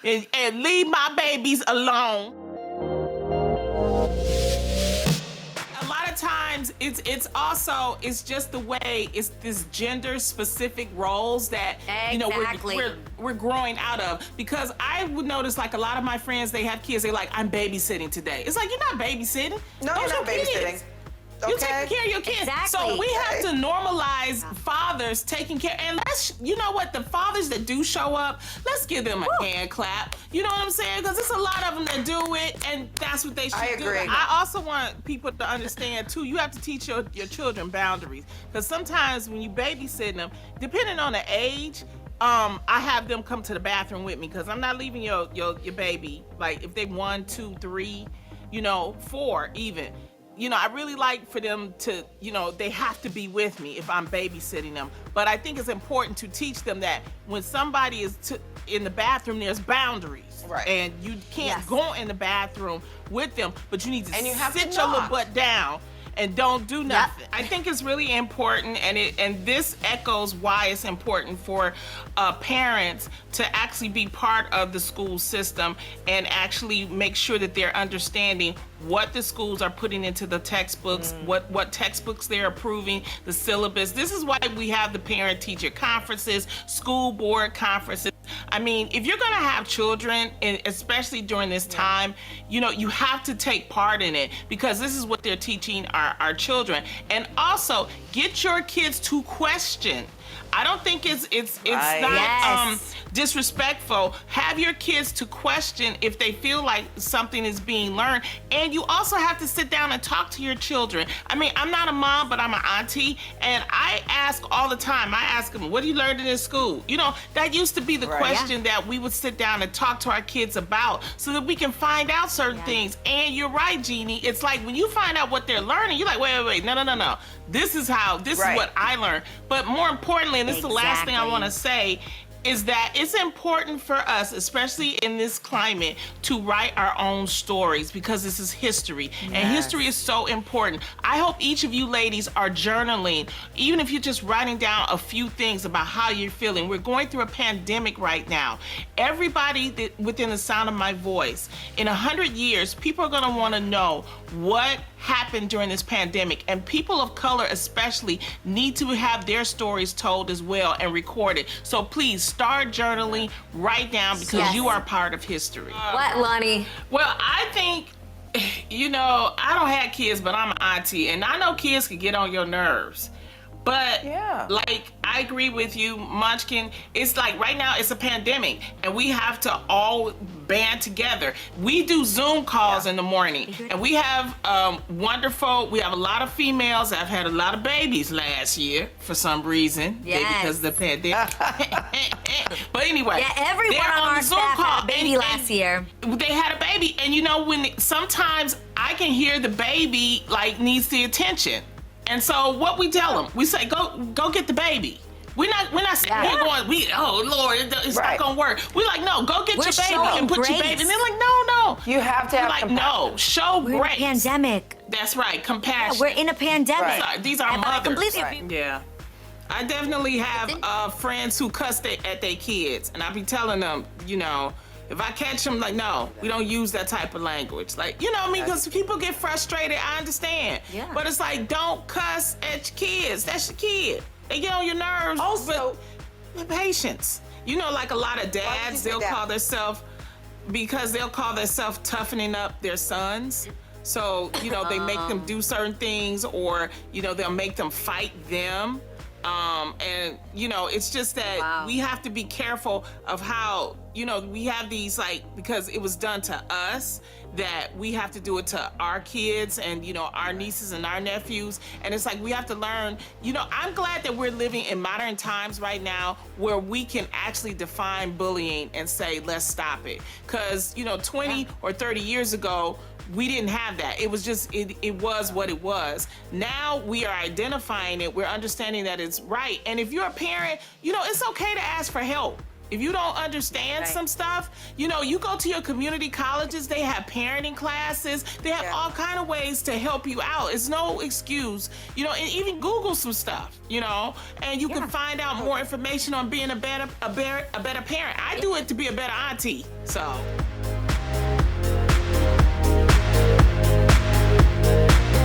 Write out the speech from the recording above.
and leave my babies alone. A lot of times it's just the way it's this gender specific roles that Exactly. we're growing out of. Because I would notice like a lot of my friends, they have kids, they like, I'm babysitting today. It's like, you're not babysitting. No, Those you're not are kids. babysitting. You're Okay. taking care of your kids. Exactly. So we have to normalize fathers taking care. And you know what, the fathers that do show up, let's give them a hand clap. You know what I'm saying? Because there's a lot of them that do it, and that's what they should I do. agree. I also want people to understand, too, you have to teach your children boundaries. Because sometimes when you babysit them, depending on the age, I have them come to the bathroom with me because I'm not leaving your baby. Like, if they 1, 2, 3, 4 even. I really like for them to, they have to be with me if I'm babysitting them. But I think it's important to teach them that when somebody is in the bathroom, there's boundaries. Right. And you can't go in the bathroom with them, but you need to And you have to sit your little knock. butt down and don't do nothing. I think it's really important, and this echoes why it's important for parents to actually be part of the school system and actually make sure that they're understanding what the schools are putting into the textbooks, what textbooks they're approving, the syllabus. This is why we have the parent-teacher conferences, school board conferences. I mean, if you're gonna have children, and especially during this time, you have to take part in it because this is what they're teaching our children. And also, get your kids to question. I don't think it's Right. not Yes. disrespectful. Have your kids to question if they feel like something is being learned. And you also have to sit down and talk to your children. I mean, I'm not a mom, but I'm an auntie, and I ask all the time. I ask them, what do you learn in school? That used to be the Right. question that we would sit down and talk to our kids about so that we can find out certain things. And you're right, Jeannie. It's like when you find out what they're learning, you're like, wait, no. This is Right. what I learned. But more importantly, and this is the last thing I Exactly. want to say, is that it's important for us, especially in this climate, to write our own stories because this is history. And history is so important. I hope each of you ladies are journaling, even if you're just writing down a few things about how you're feeling. We're going through a pandemic right now. Everybody within the sound of my voice, in 100 years, people are gonna wanna know what happened during this pandemic, and people of color especially need to have their stories told as well and recorded. So please start journaling, write down, because Yes. you are part of history. What, Lonnie? Well, I think, I don't have kids, but I'm an auntie, and I know kids can get on your nerves. But like, I agree with you, Munchkin. It's like right now it's a pandemic and we have to all band together. We do Zoom calls in the morning, and we have we have a lot of females that have had a lot of babies last year for some reason. Yes. Because of the pandemic. But anyway. Yeah, everyone they're on our the Zoom staff call, had a baby and last year. They had a baby, and when sometimes I can hear the baby like needs the attention. And so what we tell them, we say, go get the baby. We're not saying we're going, oh Lord, it's not gonna work. We're like, no, go get We're your baby showing and put your grace. baby. And they're like, no. You have to have We're like, compassion. no, show We're in a grace. pandemic. That's right, compassion. We're in a pandemic. Right. These are And I mothers. completely Yeah. I definitely have friends who cuss at their kids, and I be telling them, if I catch them, like, no, we don't use that type of language. Like, because people get frustrated, I understand. Yeah. But it's like, don't cuss at your kids. That's your kid. They get on your nerves. Also, but patience. Like a lot of dads, they'll call themselves toughening up their sons. So, they make them do certain things, or, they'll make them fight them. And it's just that we have to be careful of how, we have these, because it was done to us, that we have to do it to our kids and, our nieces and our nephews. And it's like, we have to learn, I'm glad that we're living in modern times right now where we can actually define bullying and say, let's stop it. Because, 20 or 30 years ago, we didn't have that. It was just, it was what it was. Now we are identifying it. We're understanding that it's right. And if you're a parent, it's okay to ask for help. If you don't understand some stuff, you know, you go to your community colleges, they have parenting classes, they have all kind of ways to help you out. It's no excuse, you know, and even Google some stuff, you know, and you can find out more information on being a better parent. I do it to be a better auntie, so.